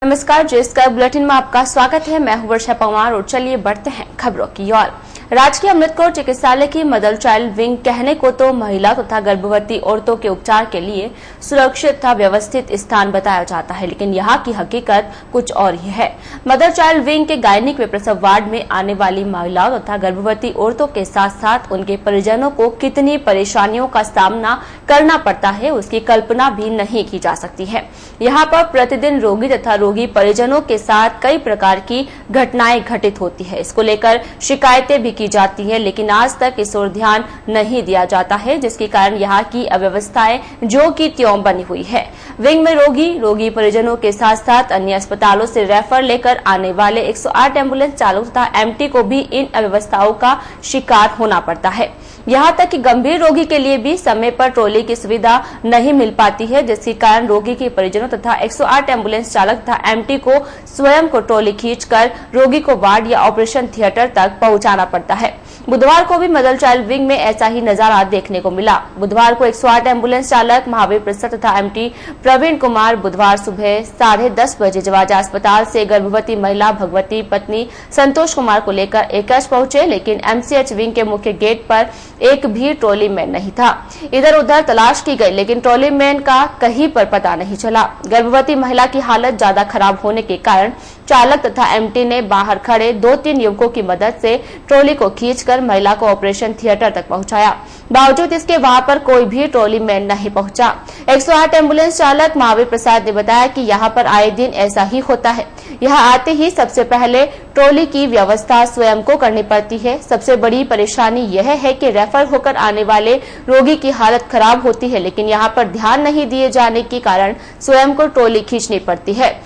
नमस्कार, JSK bulletin में आपका स्वागत है। मैं हूं वर्षा पवार और चलिए बढ़ते हैं खबरों की ओर। राजकीय अमृतकौर चिकित्सालय की मदर चाइल्ड विंग कहने को तो महिला तथा गर्भवती औरतों के उपचार के लिए सुरक्षित तथा व्यवस्थित स्थान बताया जाता है, लेकिन यहाँ की हकीकत कुछ और ही है। मदर चाइल्ड विंग के गायनिक व प्रसव वार्ड में आने वाली महिलाओं तथा गर्भवती औरतों के साथ साथ उनके परिजनों को कितनी परेशानियों का सामना करना पड़ता है, उसकी कल्पना भी नहीं की जा सकती है। यहाँ पर प्रतिदिन रोगी तथा रोगी परिजनों के साथ कई प्रकार की घटनाएं घटित होती है। इसको लेकर शिकायतें भी की जाती है, लेकिन आज तक इस ओर ध्यान नहीं दिया जाता है, जिसके कारण यहाँ की अव्यवस्थाएं जो की त्यों बनी हुई है। विंग में रोगी परिजनों के साथ साथ अन्य अस्पतालों से रेफर लेकर आने वाले 108 एम्बुलेंस चालक तथा एमटी को भी इन अव्यवस्थाओं का शिकार होना पड़ता है। यहाँ तक कि गंभीर रोगी के लिए भी समय पर ट्रॉली की सुविधा नहीं मिल पाती है, जिसके कारण रोगी के परिजनों तथा 108 एम्बुलेंस चालक तथा एमटी को स्वयं को ट्रॉली खींचकर रोगी को वार्ड या ऑपरेशन थिएटर तक पहुंचाना पड़ता है। बुधवार को भी मदर चाइल्ड विंग में ऐसा ही नजारा देखने को मिला। बुधवार को 108 एम्बुलेंस चालक महावीर प्रसाद तथा एमटी प्रवीण कुमार बुधवार सुबह 10:30 बजे जवाजा अस्पताल से गर्भवती महिला भगवती पत्नी संतोष कुमार को लेकर एकेश पहुंचे, लेकिन एमसीएच विंग के मुख्य गेट पर एक भी ट्रॉली मैन नहीं था। इधर उधर तलाश की गई, लेकिन ट्रॉली मैन का कहीं पर पता नहीं चला। गर्भवती महिला की हालत ज्यादा खराब होने के कारण चालक तथा एमटी ने बाहर खड़े 2-3 युवकों की मदद से ट्रॉली को खींचकर महिला को ऑपरेशन थिएटर तक पहुंचाया। बावजूद इसके वहां पर कोई भी ट्रॉली मैन नहीं पहुंचा। 108 एम्बुलेंस चालक महावीर प्रसाद ने बताया कि यहाँ पर आए दिन ऐसा ही होता है। यहाँ आते ही सबसे पहले ट्रॉली की व्यवस्था स्वयं को करनी पड़ती है। सबसे बड़ी परेशानी यह है कि रेफर होकर आने वाले रोगी की हालत खराब होती है, लेकिन यहाँ पर ध्यान नहीं दिए जाने के कारण स्वयं को ट्रॉली खींचनी पड़ती है।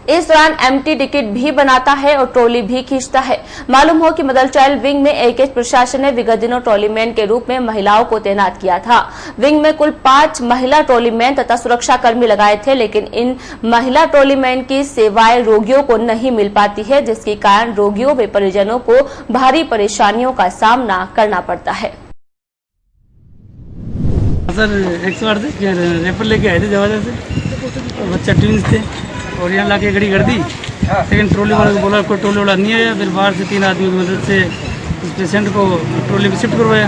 इस दौरान एमटी टिकट भी बनाता है और ट्रॉली भी खींचता है। मालूम हो कि मदर चाइल्ड विंग में एकेश प्रशासन ने विगत दिनों ट्रॉली मैन के रूप में महिलाओं को तैनात किया था। विंग में कुल 5 महिला ट्रॉली मैन तथा सुरक्षा कर्मी लगाए थे, लेकिन इन महिला ट्रॉली मैन की सेवाएं रोगियों को नहीं मिल पाती है, जिसके कारण रोगियों व परिजनों को भारी परेशानियों का सामना करना पड़ता है। सर 108 से रेफर लेके आए थे जवाजा से, बच्चा ट्विंस थे और यहाँ लाके गाड़ी कर दी, लेकिन ट्रॉली वाले को बोला कोई ट्रॉली वाला नहीं आया। फिर बाहर से 3 आदमी की मदद से उस पेशेंट को ट्रॉली में शिफ्ट करवाया।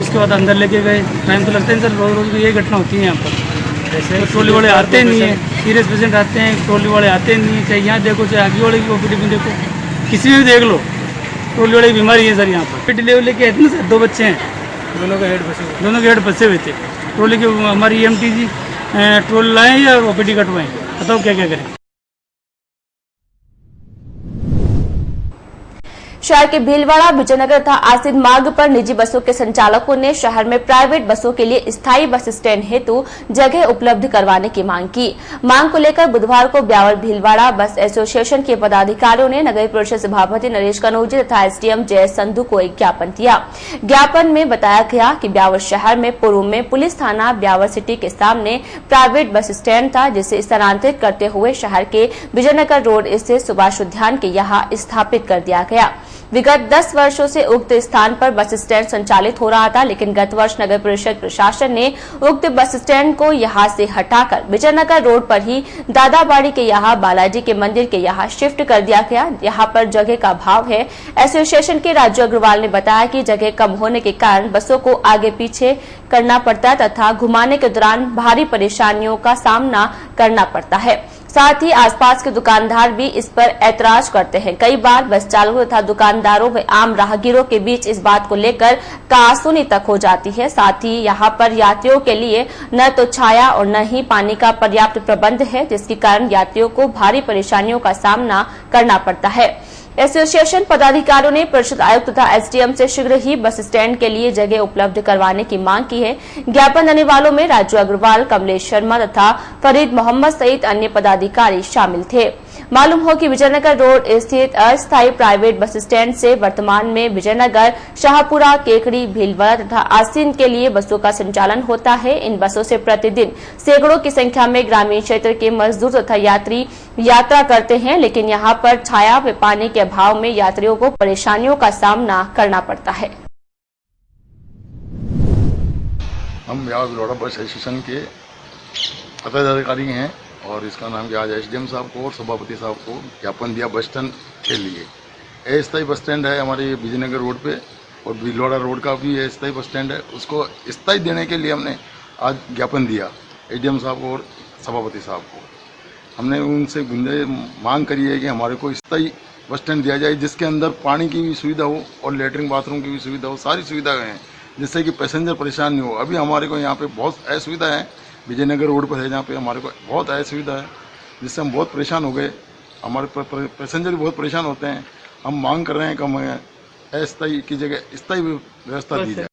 उसके बाद अंदर लेके गए। टाइम तो लगता है सर, रोज की यही घटना होती है यहाँ पर। ऐसे ट्रॉली वाले आते नहीं है, सीरियस पेशेंट आते हैं, ट्रॉली वाले आते नहीं है। चाहे यहाँ देखो चाहे आगे वाले की ओपीडी में देखो, किसी में भी देख लो, ट्रॉली वाले की बीमारी है सर यहाँ पर। डिलीवरी लेके आए थे ना सर, 2 बच्चे हैं, दोनों के हेड फंसे हुए थे। ट्रॉली की हमारी EMT जी ट्रॉली लाएँ या ओपीडी कटवाएँ, बताओ क्या क्या करें। शहर के भीलवाड़ा विजयनगर तथा आसिद मार्ग पर निजी बसों के संचालकों ने शहर में प्राइवेट बसों के लिए स्थायी बस स्टैंड हेतु जगह उपलब्ध करवाने की मांग की। मांग को लेकर बुधवार को ब्यावर भीलवाड़ा बस एसोसिएशन के पदाधिकारियों ने नगर परिषद सभापति नरेश कनौजी तथा एसडीएम जय संधू को एक ज्ञापन दिया। ज्ञापन में बताया गया कि ब्यावर शहर में पूर्व में पुलिस थाना ब्यावर सिटी के सामने प्राइवेट बस स्टैंड था, जिसे स्थानांतरित करते हुए शहर के विजयनगर रोड स्थित सुभाष उद्यान के यहाँ स्थापित कर दिया गया। विगत 10 वर्षों से उक्त स्थान पर बस स्टैंड संचालित हो रहा था, लेकिन गत वर्ष नगर परिषद प्रशासन ने उक्त बस स्टैंड को यहां से हटाकर विजयनगर रोड पर ही दादाबाड़ी के यहाँ बालाजी के मंदिर के यहाँ शिफ्ट कर दिया गया। यहाँ पर जगह का अभाव है। एसोसिएशन के राजू अग्रवाल ने बताया कि जगह कम होने के कारण बसों को आगे पीछे करना पड़ता है तथा घुमाने के दौरान भारी परेशानियों का सामना करना पड़ता है। साथ ही आसपास के दुकानदार भी इस पर ऐतराज करते हैं। कई बार बस चालकों तथा दुकानदारों व आम राहगीरों के बीच इस बात को लेकर कहासुनी तक हो जाती है। साथ ही यहाँ पर यात्रियों के लिए न तो छाया और न ही पानी का पर्याप्त प्रबंध है, जिसके कारण यात्रियों को भारी परेशानियों का सामना करना पड़ता है। एसोसिएशन पदाधिकारियों ने परिषद आयुक्त तथा एसडीएम से शीघ्र ही बस स्टैंड के लिए जगह उपलब्ध करवाने की मांग की है। ज्ञापन देने वालों में राजू अग्रवाल, कमलेश शर्मा तथा फरीद मोहम्मद सहित अन्य पदाधिकारी शामिल थे। मालूम हो कि विजयनगर रोड स्थित अस्थायी प्राइवेट बस स्टैंड से वर्तमान में विजयनगर, शाहपुरा, केकड़ी, भीलवाड़ा तथा आसीन के लिए बसों का संचालन होता है। इन बसों से प्रतिदिन सैकड़ों की संख्या में ग्रामीण क्षेत्र के मजदूर तथा यात्री यात्रा करते हैं, लेकिन यहाँ पर छाया व पानी के अभाव में यात्रियों को परेशानियों का सामना करना पड़ता है। हम ब्यावर भीलवाड़ा बस एसोसिएशन के पदाधिकारी हैं और इसका नाम कि आज एसडीएम साहब को और सभापति साहब को ज्ञापन दिया बस स्टैंड के लिए। अस्थायी बस स्टैंड है हमारे विजयनगर रोड पे और भीलवाड़ा रोड का भी अस्थायी बस स्टैंड है, उसको स्थायी देने के लिए हमने आज ज्ञापन दिया एसडीएम साहब को और सभापति साहब को। हमने उनसे मांग करी है कि हमारे को स्थायी बस स्टैंड दिया जाए जिसके अंदर पानी की भी सुविधा हो और लेटरिन बाथरूम की भी सुविधा हो, सारी सुविधाएं हैं जिससे कि पैसेंजर परेशान नहीं हो। अभी हमारे को यहाँ पे बहुत असुविधा है, विजयनगर रोड पर है जहाँ पे हमारे को बहुत असुविधा है जिससे हम बहुत परेशान हो गए, हमारे पैसेंजर भी बहुत परेशान होते हैं। हम मांग कर रहे हैं कि हमें अस्थायी की जगह स्थायी व्यवस्था दी जाए।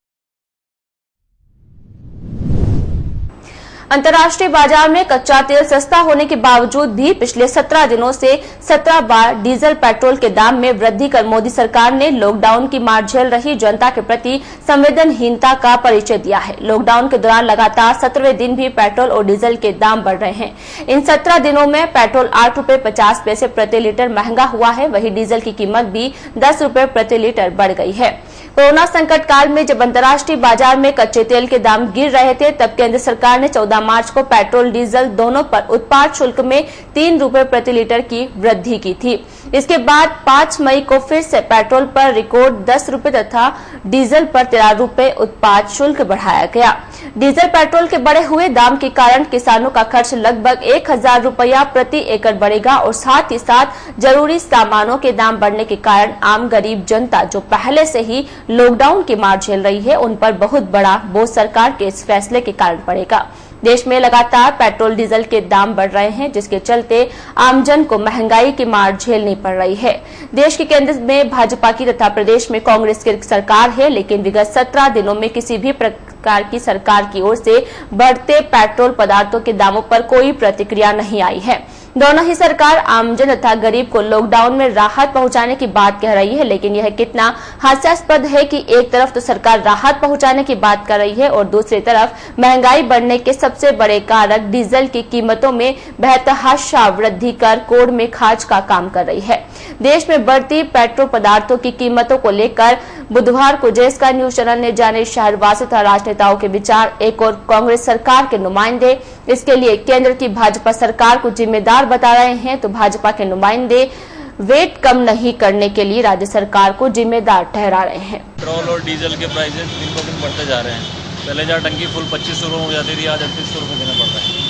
अंतर्राष्ट्रीय बाजार में कच्चा तेल सस्ता होने के बावजूद भी पिछले 17 दिनों से 17 बार डीजल पेट्रोल के दाम में वृद्धि कर मोदी सरकार ने लॉकडाउन की मार झेल रही जनता के प्रति संवेदनहीनता का परिचय दिया है। लॉकडाउन के दौरान लगातार 17वें दिन भी पेट्रोल और डीजल के दाम बढ़ रहे हैं। इन 17 दिनों में पेट्रोल 8 रुपए 50 पैसे प्रति लीटर महंगा हुआ है, वहीं डीजल की कीमत भी 10 रुपए प्रति लीटर बढ़ गई है। कोरोना संकट काल में जब अंतर्राष्ट्रीय बाजार में कच्चे तेल के दाम गिर रहे थे, तब केंद्र सरकार ने 14 मार्च को पेट्रोल डीजल दोनों पर उत्पाद शुल्क में 3 रुपए प्रति लीटर की वृद्धि की थी। इसके बाद 5 मई को फिर से पेट्रोल पर रिकॉर्ड 10 रुपए तथा डीजल पर 13 रुपए उत्पाद शुल्क बढ़ाया गया। डीजल पेट्रोल के बढ़े हुए दाम के कारण किसानों का खर्च लगभग 1000 रुपया प्रति एकड़ बढ़ेगा और साथ ही साथ जरूरी सामानों के दाम बढ़ने के कारण आम गरीब जनता जो पहले से ही लॉकडाउन की मार झेल रही है, उन पर बहुत बड़ा बोझ सरकार के इस फैसले के कारण पड़ेगा। देश में लगातार पेट्रोल डीजल के दाम बढ़ रहे हैं, जिसके चलते आमजन को महंगाई की मार झेलनी पड़ रही है। देश के केंद्र में भाजपा की तथा प्रदेश में कांग्रेस की सरकार है, लेकिन विगत 17 दिनों में किसी भी प्रकार की सरकार की ओर से बढ़ते पेट्रोल पदार्थों के दामों पर कोई प्रतिक्रिया नहीं आई है। दोनों ही सरकार आमजन तथा गरीब को लॉकडाउन में राहत पहुंचाने की बात कह रही है, लेकिन यह कितना हास्यास्पद है कि एक तरफ तो सरकार राहत पहुंचाने की बात कर रही है और दूसरी तरफ महंगाई बढ़ने के सबसे बड़े कारक डीजल की कीमतों में बेतहाशा वृद्धि कर कोड़ में खाज का काम कर रही है। देश में बढ़ती पेट्रोल पदार्थों की कीमतों को लेकर बुधवार को जय स्काई न्यूज चैनल ने जाने शहरवासी तथा राजनेताओं के विचार। एक और कांग्रेस सरकार के नुमाइंदे इसके लिए केंद्र की भाजपा सरकार को जिम्मेदार बता रहे हैं, तो भाजपा के नुमाइंदे वेट कम नहीं करने के लिए राज्य सरकार को जिम्मेदार ठहरा रहे हैं। पेट्रोल और डीजल के प्राइसेस दिन ब दिन बढ़ते जा रहे हैं। पहले जहाँ टंकी फुल 2500 रुपये हो जाती थी, आज 3800 रुपये देना पड़ रहा है।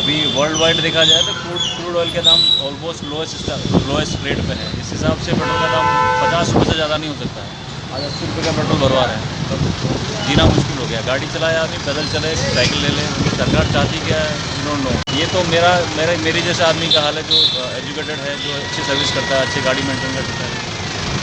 अभी वर्ल्ड वाइड देखा जाए तो क्रूड ऑयल के दाम ऑलमोस्ट लोएस्ट रेट पे है। इस हिसाब से पेट्रोल का दाम 50 रुपये से ज़्यादा नहीं हो सकता है। आज 80 रुपये का पेट्रोल भरवा रहे हैं, तो जीना मुश्किल हो गया। गाड़ी चलाए आदमी, पैदल चले, साइकिल ले ले, सरकार चाहती क्या है, डोंट नो। ये तो मेरी जैसे आदमी का हाल है जो एजुकेटेड है, जो अच्छी सर्विस करता है, अच्छी गाड़ी मेंटेन करता है।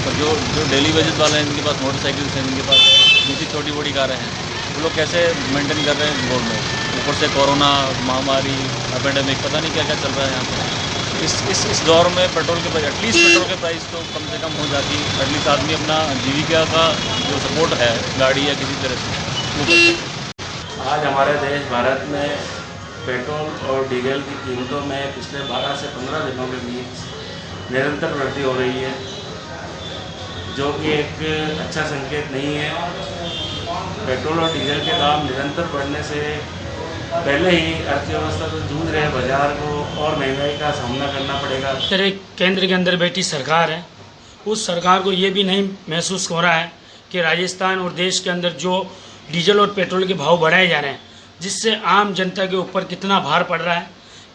और जो डेली वेजेस वाले हैं, इनके पास मोटरसाइकिल्स हैं, इनके पास दूसरी छोटी बड़ी कारें हैं, वो लोग कैसे मेंटेन कर रहे हैं रोड में। ऊपर से कोरोना महामारी, एपेडेमिक, पता नहीं क्या क्या चल रहा है यहाँ पर। इस दौर में पेट्रोल के एटलीस्ट पेट्रोल के प्राइस तो कम से कम हो जाती, एटलीस्ट आदमी अपना जीविका का जो सपोर्ट है गाड़ी या किसी तरह से वो कर सकते। आज हमारे देश भारत में पेट्रोल और डीजल की कीमतों में पिछले 12 से 15 दिनों के बीच निरंतर वृद्धि हो रही है, जो कि एक अच्छा संकेत नहीं है। पेट्रोल और डीजल के दाम निरंतर बढ़ने से पहले ही अर्थव्यवस्था तो जूझ रहे बाजार को और महंगाई का सामना करना पड़ेगा। तरह केंद्र के अंदर बैठी सरकार है, उस सरकार को ये भी नहीं महसूस हो रहा है कि राजस्थान और देश के अंदर जो डीजल और पेट्रोल के भाव बढ़ाए जा रहे हैं, जिससे आम जनता के ऊपर कितना भार पड़ रहा है।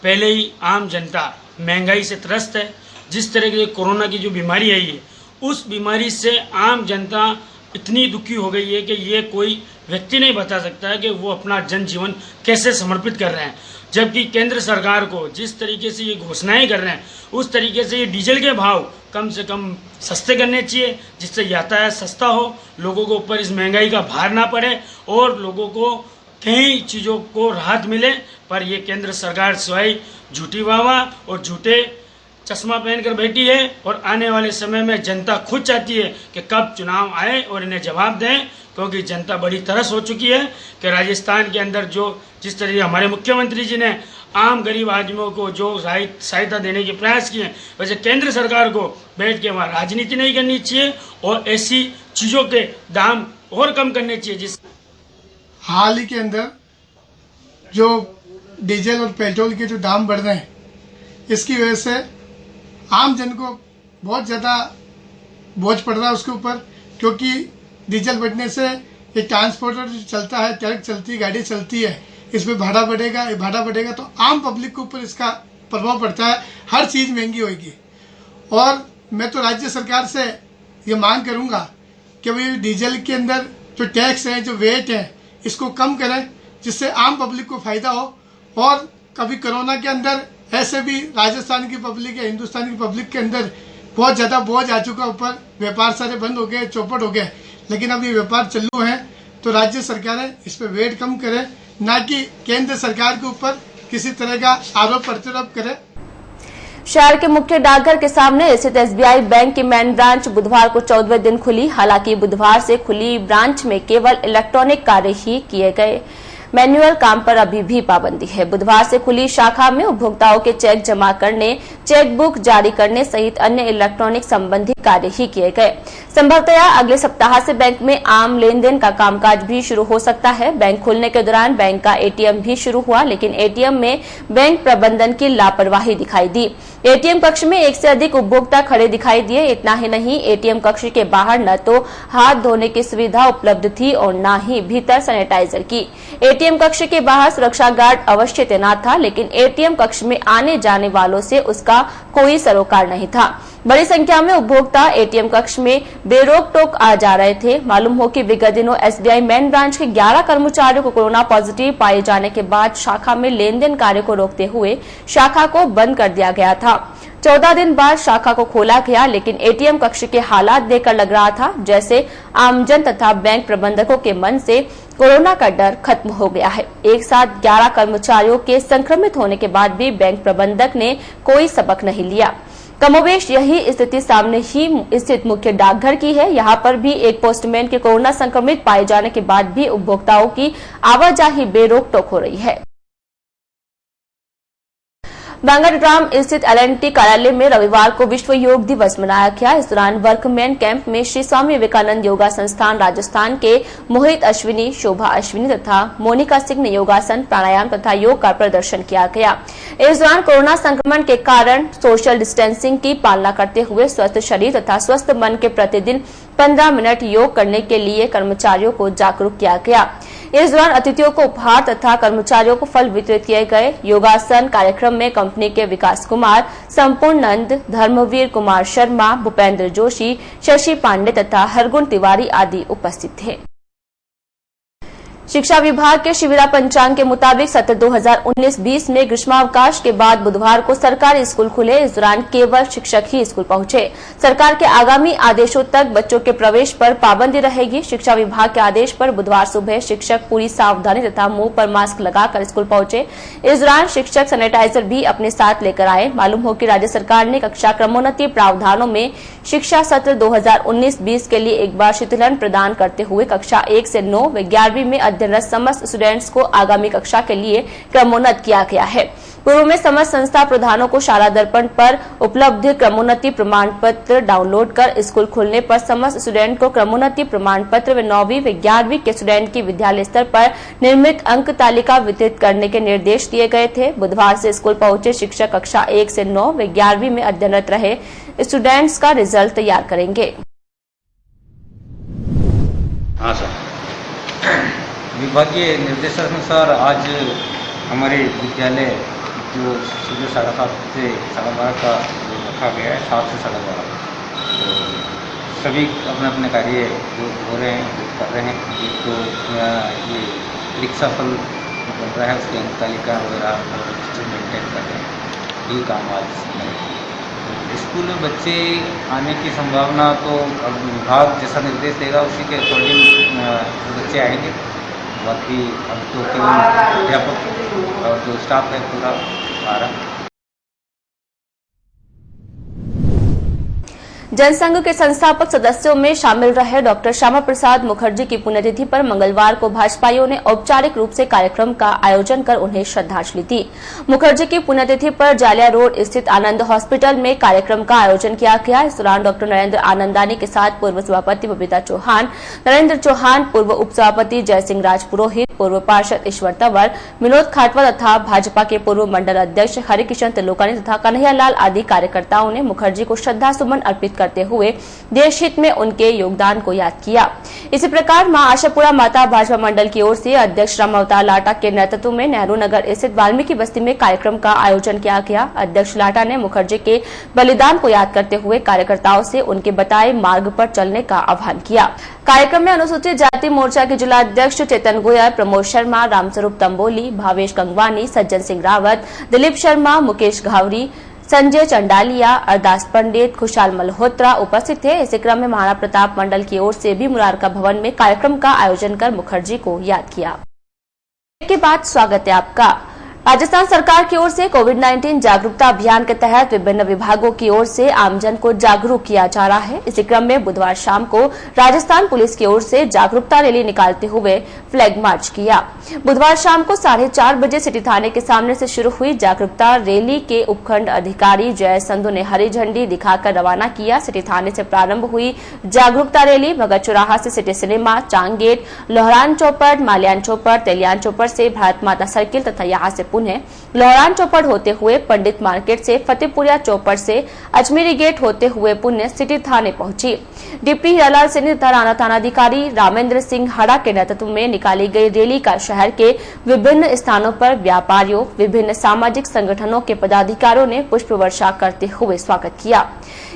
पहले ही आम जनता महंगाई से त्रस्त है। जिस तरह की कोरोना की जो बीमारी आई है, उस बीमारी से आम जनता इतनी दुखी हो गई है कि ये कोई व्यक्ति नहीं बता सकता है कि वो अपना जनजीवन कैसे समर्पित कर रहे हैं। जबकि केंद्र सरकार को जिस तरीके से ये घोषणाएं कर रहे हैं, उस तरीके से ये डीजल के भाव कम से कम सस्ते करने चाहिए, जिससे यातायात सस्ता हो, लोगों को ऊपर इस महंगाई का भार ना पड़े और लोगों को कई चीज़ों को राहत मिले। पर ये केंद्र सरकार सिवाय झूठी वावा और झूठे चश्मा पहनकर बैठी है और आने वाले समय में जनता खुद चाहती है कि कब चुनाव आए और इन्हें जवाब दें, क्योंकि जनता बड़ी तरस हो चुकी है कि राजस्थान के अंदर जो जिस तरह हमारे मुख्यमंत्री जी ने आम गरीब आदमियों को जो सहायता देने के प्रयास किए, वैसे केंद्र सरकार को बैठ के वहाँ राजनीति नहीं करनी चाहिए और ऐसी चीज़ों के दाम और कम करने चाहिए। जिस हाल ही के अंदर जो डीजल और पेट्रोल के जो दाम बढ़ रहे हैं, इसकी वजह से आम जन को बहुत ज़्यादा बोझ पड़ रहा है उसके ऊपर, क्योंकि डीजल बढ़ने से एक ट्रांसपोर्टर जो चलता है, ट्रक चलती है, गाड़ी चलती है, इसमें भाड़ा बढ़ेगा तो आम पब्लिक के ऊपर इसका प्रभाव पड़ता है। हर चीज़ महंगी होगी। और मैं तो राज्य सरकार से ये मांग करूँगा कि भाई डीजल के अंदर जो टैक्स है, जो वेट है, इसको कम करें, जिससे आम पब्लिक को फ़ायदा हो। और कभी कोरोना के अंदर ऐसे भी राजस्थान की पब्लिक या हिंदुस्तान की पब्लिक के अंदर बहुत ज़्यादा बोझ आ चुका ऊपर, व्यापार सारे बंद हो गए, चौपट हो गए, लेकिन अब ये व्यापार चालू है। तो राज्य सरकारें इस पर वेट कम करें, ना कि केंद्र सरकार के ऊपर किसी तरह का आरोप प्रत्यारोप करें। शहर के मुख्य डाकघर के सामने स्थित एसबीआई बैंक की मेन ब्रांच बुधवार को 14वें दिन खुली। हालांकि बुधवार से खुली ब्रांच में केवल इलेक्ट्रॉनिक कार्य ही किए गए, मैनुअल काम पर अभी भी पाबंदी है। बुधवार से खुली शाखा में उपभोक्ताओं के चेक जमा करने, चेक बुक जारी करने सहित अन्य इलेक्ट्रॉनिक संबंधी कार्य ही किए गए। संभवतया अगले सप्ताह से बैंक में आम लेन देन का कामकाज भी शुरू हो सकता है। बैंक खुलने के दौरान बैंक का एटीएम भी शुरू हुआ, लेकिन एटीएम में बैंक प्रबंधन की लापरवाही दिखाई दी। एटीएम कक्ष में एक से अधिक उपभोक्ता खड़े दिखाई दिए। इतना ही नहीं, एटीएम कक्ष के बाहर न तो हाथ धोने की सुविधा उपलब्ध थी और न ही भीतर सैनिटाइजर की। एटीएम कक्ष के बाहर सुरक्षा गार्ड अवश्य तैनात था, लेकिन एटीएम कक्ष में आने जाने वालों से उसका कोई सरोकार नहीं था। बड़ी संख्या में उपभोक्ता एटीएम कक्ष में बेरोक टोक आ जा रहे थे। मालूम हो कि विगत दिनों एसबीआई मेन ब्रांच के 11 कर्मचारियों को कोरोना पॉजिटिव पाए जाने के बाद शाखा में लेन देन कार्य को रोकते हुए शाखा को बंद कर दिया गया था। 14 दिन बाद शाखा को खोला गया, लेकिन एटीएम कक्ष के हालात देखकर लग रहा था जैसे आमजन तथा बैंक प्रबंधकों के मन से कोरोना का डर खत्म हो गया है। एक साथ 11 कर्मचारियों के संक्रमित होने के बाद भी बैंक प्रबंधक ने कोई सबक नहीं लिया। कमोबेश यही स्थिति सामने ही स्थित मुख्य डाकघर की है। यहाँ पर भी एक पोस्टमैन के कोरोना संक्रमित पाए जाने के बाद भी उपभोक्ताओं की आवाजाही बेरोक टोक हो रही है। बांगरग्राम स्थित एलएनटी कार्यालय में रविवार को विश्व योग दिवस मनाया गया। इस दौरान वर्कमैन कैंप में श्री स्वामी विवेकानंद योगा संस्थान राजस्थान के मोहित अश्विनी, शोभा अश्विनी तथा मोनिका सिंह ने योगासन, प्राणायाम तथा योग का प्रदर्शन किया गया। इस दौरान कोरोना संक्रमण के कारण सोशल डिस्टेंसिंग की पालना करते हुए स्वस्थ शरीर तथा स्वस्थ मन के प्रतिदिन 15 मिनट योग करने के लिए कर्मचारियों को जागरूक किया गया। इस दौरान अतिथियों को उपहार तथा कर्मचारियों को फल वितरित किए गए। योगासन कार्यक्रम में कंपनी के विकास कुमार, संपूर्ण नंद, धर्मवीर कुमार शर्मा, भूपेंद्र जोशी, शशि पांडे तथा हरगुण तिवारी आदि उपस्थित थे। शिक्षा विभाग के शिविरा पंचांग के मुताबिक सत्र 2019-20 में ग्रीष्मावकाश के बाद बुधवार को सरकारी स्कूल खुले। इस दौरान केवल शिक्षक ही स्कूल पहुंचे। सरकार के आगामी आदेशों तक बच्चों के प्रवेश पर पाबंदी रहेगी। शिक्षा विभाग के आदेश पर बुधवार सुबह शिक्षक पूरी सावधानी तथा मुंह पर मास्क लगाकर स्कूल पहुंचे। इस दौरान शिक्षक सैनिटाइजर भी अपने साथ लेकर आए। मालूम हो कि राज्य सरकार ने कक्षा क्रमोन्नति प्रावधानों में शिक्षा सत्र 2019-20 के लिए एक बार शीतलन प्रदान करते हुए कक्षा 1 से 9 व 11वीं में अध्ययनरत समस्त स्टूडेंट्स को आगामी कक्षा के लिए क्रमोन्नत किया गया है। पूर्व में समस्त संस्था प्रधानों को शाला दर्पण पर उपलब्ध क्रमोन्नति प्रमाण पत्र डाउनलोड कर स्कूल खुलने पर समस्त स्टूडेंट को क्रमोन्नति प्रमाण पत्र व 9वीं व 11वीं के स्टूडेंट की विद्यालय स्तर पर निर्मित अंक तालिका वितरित करने के निर्देश दिए गए थे। बुधवार से स्कूल पहुंचे शिक्षक कक्षा 1 से 9 व 11वीं में अध्ययनरत रहे स्टूडेंट्स का रिजल्ट तैयार करेंगे। हाँ सर, विभागीय निर्देशानुसार आज हमारे विद्यालय जो सुबह 7:30 से 12:30 का रखा गया है, 7 से 12:30, तो सभी अपने अपने कार्य जो हो रहे हैं वो कर रहे हैं। एक तो ये परीक्षा फल बन रहा है, उसकी अंक तालिका वगैरह रजिस्टर मेंटेन कर रहे हैं। ये काम आज स्कूल में बच्चे आने की संभावना तो अब विभाग जैसा निर्देश देगा उसी के अकॉर्डिंग बच्चे आएंगे। बाकी अब तो केवल अध्यापक और जो स्टाफ है पूरा आ रहा है। जनसंघ के संस्थापक सदस्यों में शामिल रहे डॉक्टर श्यामा प्रसाद मुखर्जी की पुण्यतिथि पर मंगलवार को भाजपाइयों ने औपचारिक रूप से कार्यक्रम का आयोजन कर उन्हें श्रद्धांजलि दी। मुखर्जी की पुण्यतिथि पर जालिया रोड स्थित आनंद हॉस्पिटल में कार्यक्रम का आयोजन किया गया। इस दौरान डॉक्टर नरेंद्र आनंदानी के साथ पूर्व सभापति बबीता चौहान, नरेंद्र चौहान, पूर्व उप सभापति जयसिंह राजपुरोहित, पूर्व पार्षद ईश्वर तंवर, विनोद खाटवा तथा भाजपा के पूर्व मंडल अध्यक्ष हरिकिशन तिलोकानी तथा कन्हैयालाल आदि कार्यकर्ताओं ने मुखर्जी को श्रद्धासुमन अर्पित करते हुए देश हित में उनके योगदान को याद किया। इसी प्रकार मां आशापुरा माता भाजपा मंडल की ओर से अध्यक्ष राम अवतार लाटा के नेतृत्व में नेहरू नगर स्थित वाल्मीकि बस्ती में कार्यक्रम का आयोजन किया गया। अध्यक्ष लाटा ने मुखर्जी के बलिदान को याद करते हुए कार्यकर्ताओं से उनके बताए मार्ग पर चलने का आह्वान किया। कार्यक्रम में अनुसूचित जाति मोर्चा के जिला अध्यक्ष चेतन गोयल, प्रमोद शर्मा, रामस्वरूप तंबोली, भावेश कंगवानी, सज्जन सिंह रावत, दिलीप शर्मा, मुकेश घावरी, संजय चंडालिया, अरदास पंडित, खुशहाल मल्होत्रा उपस्थित थे। इसी क्रम में महाराणा प्रताप मंडल की ओर से भी मुरारका भवन में कार्यक्रम का आयोजन कर मुखर्जी को याद किया। के बाद स्वागत है आपका। राजस्थान सरकार की ओर से कोविड-19 जागरूकता अभियान के तहत विभिन्न विभागों की ओर से आमजन को जागरूक किया जा रहा है। इसी क्रम में बुधवार शाम को राजस्थान पुलिस की ओर से जागरूकता रैली निकालते हुए फ्लैग मार्च किया। बुधवार शाम को 4:30 बजे सिटी थाने के सामने से शुरू हुई जागरूकता रैली के उपखंड अधिकारी जय संधु ने हरी झंडी दिखाकर रवाना किया। सिटी थाने से प्रारंभ हुई जागरूकता रैली भगत चौराहा से सिटी सिनेमा, चांग गेट, लोहरान चौपड़, माल्यान चौपड़, तेलियान चौपड़ से भारत माता सर्किल तथा यहाँ से पुनः लोहरान चौपड़ होते हुए पंडित मार्केट से फतेहपुरिया चौपड़ से अजमेरी गेट होते हुए पुनः सिटी थाने पहुंची। डिप्टी हीरालाल सिंह तथा राणा थानाधिकारी रामेंद्र सिंह हड़ा के नेतृत्व में निकाली गई रैली का शहर के विभिन्न स्थानों पर व्यापारियों, विभिन्न सामाजिक संगठनों के पदाधिकारियों ने पुष्प वर्षा करते हुए स्वागत किया।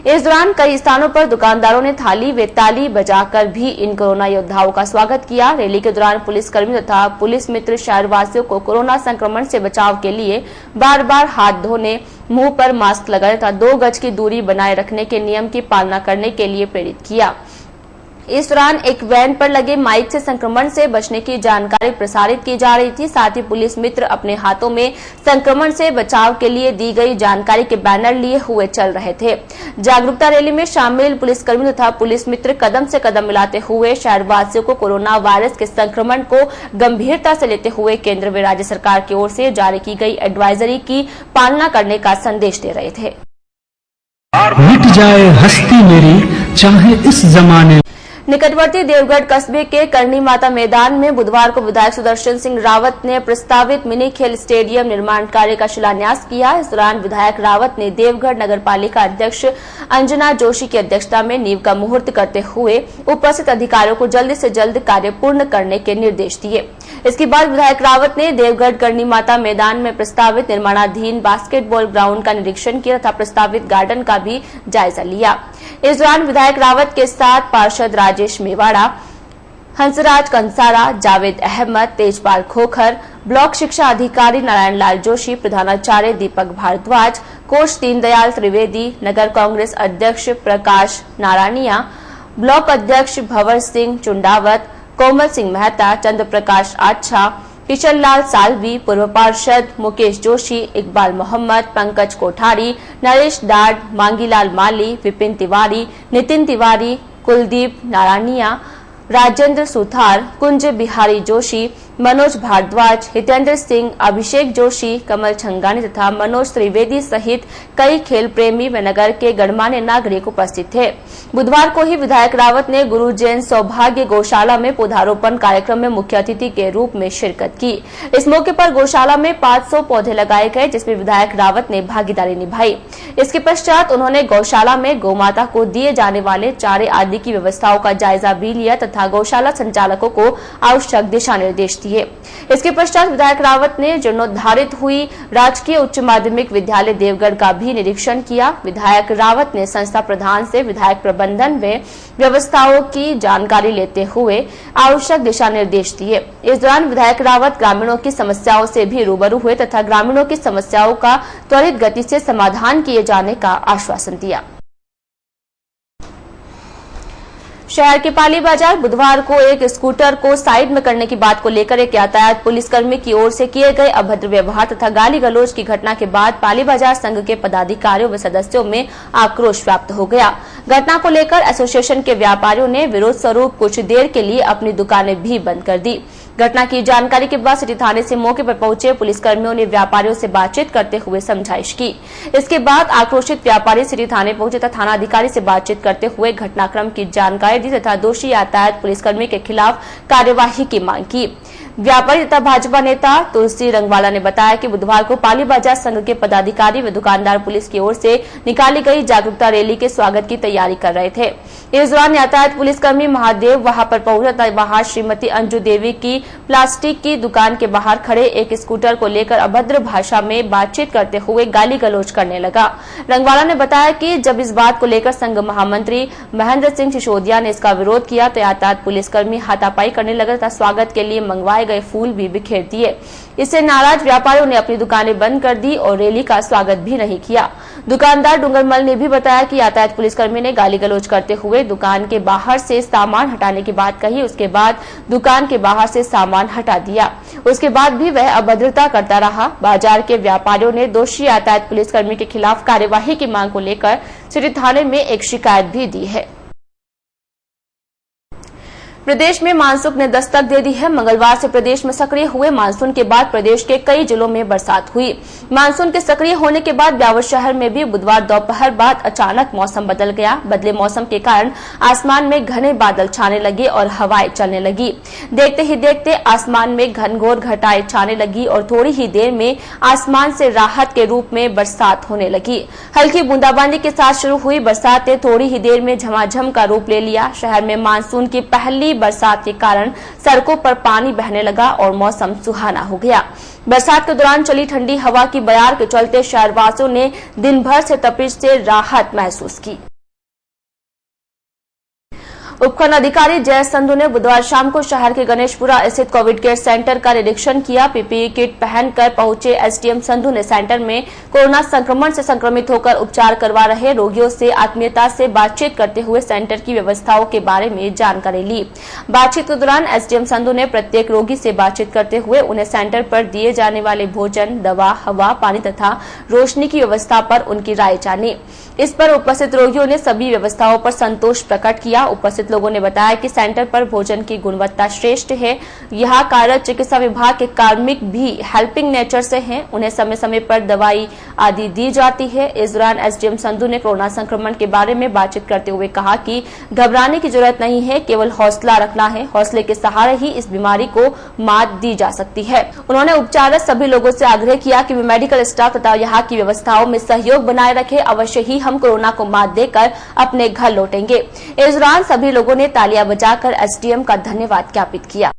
इस दौरान कई स्थानों पर दुकानदारों ने थाली व ताली बजाकर भी इन कोरोना योद्धाओं का स्वागत किया। रैली के दौरान पुलिसकर्मी तथा पुलिस मित्र शहरवासियों को कोरोना संक्रमण से बचाव के लिए बार बार हाथ धोने, मुंह पर मास्क लगाने तथा 2 गज की दूरी बनाए रखने के नियम की पालना करने के लिए प्रेरित किया। इस दौरान एक वैन पर लगे माइक से संक्रमण से बचने की जानकारी प्रसारित की जा रही थी। साथ ही पुलिस मित्र अपने हाथों में संक्रमण से बचाव के लिए दी गई जानकारी के बैनर लिए हुए चल रहे थे। जागरूकता रैली में शामिल पुलिसकर्मी तथा पुलिस मित्र कदम से कदम मिलाते हुए शहरवासियों को कोरोना वायरस के संक्रमण को गंभीरता से लेते हुए केंद्र व राज्य सरकार की ओर से जारी की गई एडवाइजरी की पालना करने का संदेश दे रहे थे। मिट जाए हस्ती मेरी चाहे इस जमाने। निकटवर्ती देवगढ़ कस्बे के करनी माता मैदान में बुधवार को विधायक सुदर्शन सिंह रावत ने प्रस्तावित मिनी खेल स्टेडियम निर्माण कार्य का शिलान्यास किया। इस दौरान विधायक रावत ने देवगढ़ नगर पालिका अध्यक्ष अंजना जोशी की अध्यक्षता में नींव का मुहूर्त करते हुए उपस्थित अधिकारियों को जल्द से जल्द कार्य पूर्ण करने के निर्देश दिए। इसके बाद विधायक रावत ने देवगढ़ करनी माता मैदान में प्रस्तावित निर्माणाधीन बास्केटबॉल ग्राउंड का निरीक्षण किया तथा प्रस्तावित गार्डन का भी जायजा लिया। इस दौरान विधायक रावत के साथ पार्षद राजेश मेवाड़ा, हंसराज कंसारा, जावेद अहमद, तेजपाल खोखर, ब्लॉक शिक्षा अधिकारी नारायण लाल जोशी, प्रधानाचार्य दीपक भारद्वाज, कोष दीनदयाल त्रिवेदी, नगर कांग्रेस अध्यक्ष प्रकाश नारायणिया, ब्लॉक अध्यक्ष भंवर सिंह चुंडावत, कोमल सिंह मेहता, चंद्र प्रकाश आच्छा, किशन लाल सालवी, पूर्व पार्षद मुकेश जोशी, इकबाल मोहम्मद, पंकज कोठारी, नरेश डाड, मांगीलाल माली, विपिन तिवारी, नितिन तिवारी, कुलदीप नारायणिया, राजेंद्र सुथार, कुंज बिहारी जोशी, मनोज भारद्वाज, हितेंद्र सिंह, अभिषेक जोशी, कमल छंगानी तथा मनोज त्रिवेदी सहित कई खेल प्रेमी व नगर के गणमान्य नागरिक उपस्थित थे। बुधवार को ही विधायक रावत ने गुरु जैन सौभाग्य गौशाला में पौधारोपण कार्यक्रम में मुख्य अतिथि के रूप में शिरकत की। इस मौके पर गौशाला में 500 पौधे लगाए गए, जिसमें विधायक रावत ने भागीदारी निभाई। इसके पश्चात उन्होंने गौशाला में गौमाता को दिए जाने वाले चारे आदि की व्यवस्थाओं का जायजा भी लिया तथा गौशाला संचालकों को आवश्यक दिशा निर्देश दिए। इसके पश्चात विधायक रावत ने जीर्णोद्धारित हुई राजकीय उच्च माध्यमिक विद्यालय देवगढ़ का भी निरीक्षण किया। विधायक रावत ने संस्था प्रधान से विधायक प्रबंधन व व्यवस्थाओं की जानकारी लेते हुए आवश्यक दिशा निर्देश दिए। इस दौरान विधायक रावत ग्रामीणों की समस्याओं से भी रूबरू हुए तथा ग्रामीणों की समस्याओं का त्वरित गति से समाधान किए जाने का आश्वासन दिया। शहर के पाली बाजार बुधवार को एक स्कूटर को साइड में करने की बात को लेकर एक यातायात पुलिसकर्मी की ओर से किए गए अभद्र व्यवहार तथा गाली गलौज की घटना के बाद पाली बाजार संघ के पदाधिकारियों व सदस्यों में आक्रोश व्याप्त हो गया। घटना को लेकर एसोसिएशन के व्यापारियों ने विरोध स्वरूप कुछ देर के लिए अपनी दुकानें भी बंद कर दी। घटना की जानकारी के बाद सिटी थाने से मौके पर पहुंचे पुलिसकर्मियों ने व्यापारियों से बातचीत करते हुए समझाइश की। इसके बाद आक्रोशित व्यापारी सिटी थाने पहुंचे तथा थानाधिकारी से बातचीत करते हुए घटनाक्रम की जानकारी दी तथा दोषी यातायात पुलिसकर्मी के खिलाफ कार्यवाही की मांग की। व्यापारी तथा भाजपा नेता तुलसी रंगवाला ने बताया कि बुधवार को पाली बाजार संघ के पदाधिकारी व दुकानदार पुलिस की ओर से निकाली गई जागरूकता रैली के स्वागत की तैयारी कर रहे थे। इस दौरान यातायात पुलिसकर्मी महादेव वहां पर पहुंचा तथा वहां श्रीमती अंजू देवी की प्लास्टिक की दुकान के बाहर खड़े एक स्कूटर को लेकर अभद्र भाषा में बातचीत करते हुए गाली गलौज करने लगा। रंगवाला ने बताया कि जब इस बात को लेकर संघ महामंत्री महेंद्र सिंह सिसोदिया ने इसका विरोध किया तो यातायात पुलिसकर्मी हाथापाई करने लगे तथा स्वागत के लिए मंगवाए गए फूल भी बिखेर दिए। इससे नाराज व्यापारियों ने अपनी दुकानें बंद कर दी और रैली का स्वागत भी नहीं किया। दुकानदार डूंगरमल ने भी बताया कि यातायात पुलिसकर्मी ने गाली गलौज करते हुए दुकान के बाहर से सामान हटाने की बात कही। उसके बाद दुकान के बाहर से सामान हटा दिया। उसके बाद भी वह अभद्रता करता रहा। बाजार के व्यापारियों ने दोषी यातायात पुलिसकर्मी के खिलाफ कार्यवाही की मांग को लेकर सिटी थाने में एक शिकायत भी दी है। प्रदेश में मानसून ने दस्तक दे दी है। मंगलवार से प्रदेश में सक्रिय हुए मानसून के बाद प्रदेश के कई जिलों में बरसात हुई। मानसून के सक्रिय होने के बाद ब्यावर शहर में भी बुधवार दोपहर बाद अचानक मौसम बदल गया। बदले मौसम के कारण आसमान में घने बादल छाने लगे और हवाएं चलने लगी। देखते ही देखते आसमान में घनघोर घटाएं छाने लगी और थोड़ी ही देर में आसमान से राहत के रूप में बरसात होने लगी। हल्की बूंदाबांदी के साथ शुरू हुई बरसात ने थोड़ी ही देर में झमाझम का रूप ले लिया। शहर में मानसून की पहली बरसात के कारण सड़कों पर पानी बहने लगा और मौसम सुहाना हो गया। बरसात के दौरान चली ठंडी हवा की बयार के चलते शहरवासियों ने दिन भर से तपिश से राहत महसूस की। उपखंड अधिकारी जय संधू ने बुधवार शाम को शहर के गणेशपुरा स्थित कोविड केयर सेंटर का निरीक्षण किया। पीपीई किट पहनकर पहुंचे एसडीएम संधू ने सेंटर में कोरोना संक्रमण से संक्रमित होकर उपचार करवा रहे रोगियों से आत्मीयता से बातचीत करते हुए सेंटर की व्यवस्थाओं के बारे में जानकारी ली। बातचीत के दौरान एसडीएम संधू ने प्रत्येक रोगी से बातचीत करते हुए उन्हें सेंटर पर दिए जाने वाले भोजन, दवा, हवा, पानी तथा रोशनी की व्यवस्था पर उनकी राय जानी। इस पर उपस्थित रोगियों ने सभी व्यवस्थाओं पर संतोष प्रकट किया। उपस्थित लोगों ने बताया कि सेंटर पर भोजन की गुणवत्ता श्रेष्ठ है। यहाँ कार्यरत चिकित्सा विभाग के कार्मिक भी हेल्पिंग नेचर से हैं। उन्हें समय समय पर दवाई आदि दी जाती है। इस दौरान एसडीएम संधू ने कोरोना संक्रमण के बारे में बातचीत करते हुए कहा कि घबराने की जरूरत नहीं है, केवल हौसला रखना है। हौसले के सहारे ही इस बीमारी को मात दी जा सकती है। उन्होंने उपचाररत सभी लोगों से आग्रह किया कि वे मेडिकल स्टाफ तथा यहाँ की व्यवस्थाओं में सहयोग बनाए रखे। अवश्य ही हम कोरोना को मात देकर अपने घर लौटेंगे। इस दौरान सभी लोगों ने तालियां बजाकर एसडीएम का धन्यवाद ज्ञापित किया।